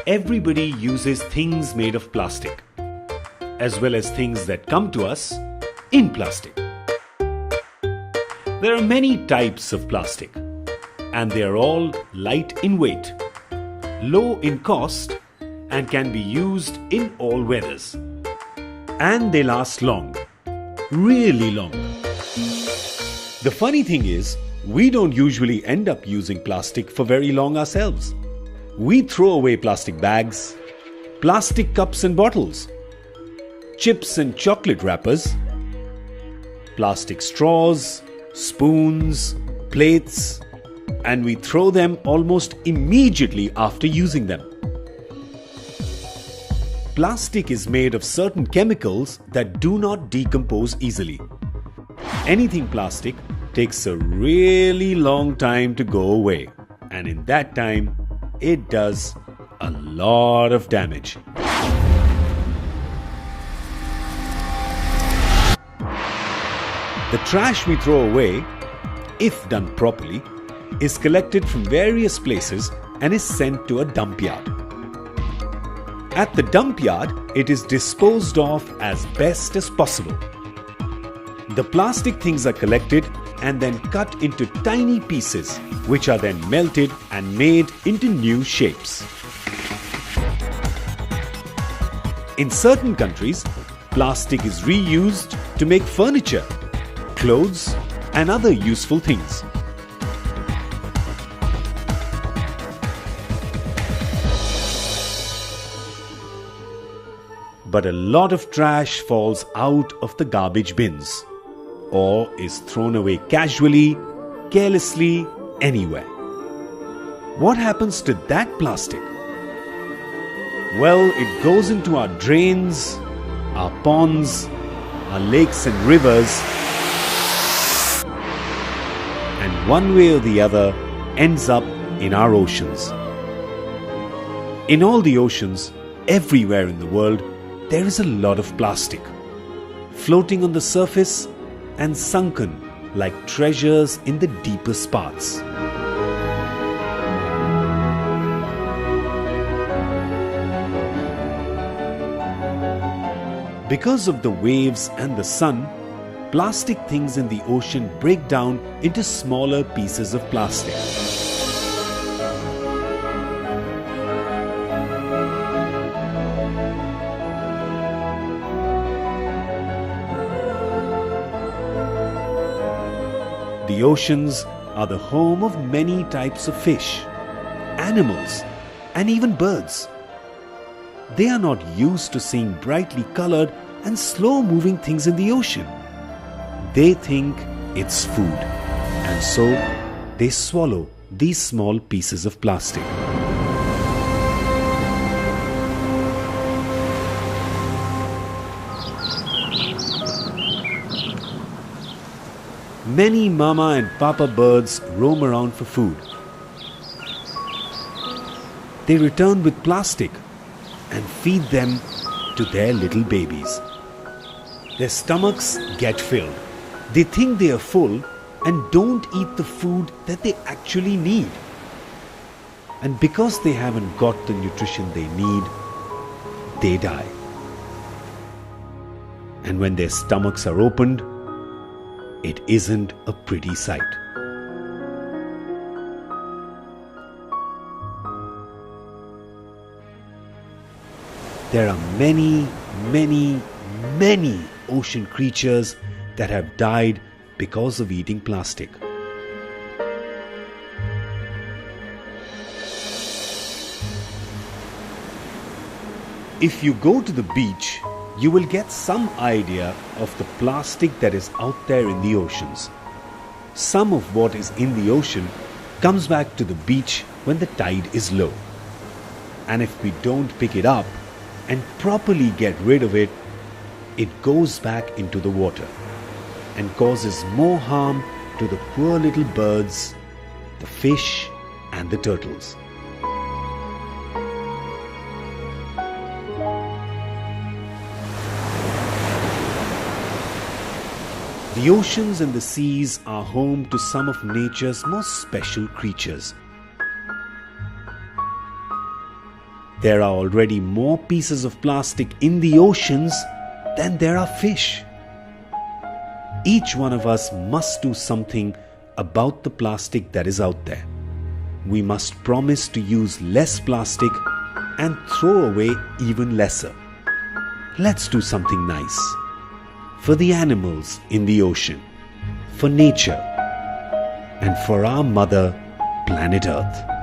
Everybody uses things made of plastic, as well as things that come to us in plastic. There are many types of plastic, and they are all light in weight, low in cost, and can be used in all weathers. And they last long, really long. The funny thing is, we don't usually end up using plastic for very long ourselves. We throw away plastic bags, plastic cups and bottles, chips and chocolate wrappers, plastic straws, spoons, plates, and we throw them almost immediately after using them. Plastic is made of certain chemicals that do not decompose easily. Anything plastic takes a really long time to go away, and in that time, it does a lot of damage. The trash we throw away, if done properly, is collected from various places and is sent to a dump yard. At the dump yard, it is disposed of as best as possible. The plastic things are collected and then cut into tiny pieces, which are then melted and made into new shapes. In certain countries, plastic is reused to make furniture, clothes, and other useful things. But a lot of trash falls out of the garbage bins, or is thrown away casually, carelessly, anywhere. What happens to that plastic? Well, it goes into our drains, our ponds, our lakes and rivers, and one way or the other ends up in our oceans. In all the oceans, everywhere in the world, there is a lot of plastic, floating on the surface and sunken like treasures in the deepest parts. Because of the waves and the sun, plastic things in the ocean break down into smaller pieces of plastic. The oceans are the home of many types of fish, animals, and even birds. They are not used to seeing brightly colored and slow-moving things in the ocean. They think it's food, and so they swallow these small pieces of plastic. Many mama and papa birds roam around for food. They return with plastic and feed them to their little babies. Their stomachs get filled. They think they are full and don't eat the food that they actually need. And because they haven't got the nutrition they need, they die. And when their stomachs are opened, it isn't a pretty sight. There are many, many, many ocean creatures that have died because of eating plastic. If you go to the beach, you will get some idea of the plastic that is out there in the oceans. Some of what is in the ocean comes back to the beach when the tide is low. And if we don't pick it up and properly get rid of it, it goes back into the water and causes more harm to the poor little birds, the fish, and the turtles. The oceans and the seas are home to some of nature's most special creatures. There are already more pieces of plastic in the oceans than there are fish. Each one of us must do something about the plastic that is out there. We must promise to use less plastic and throw away even lesser. Let's do something nice for the animals in the ocean, for nature, and for our mother, planet Earth.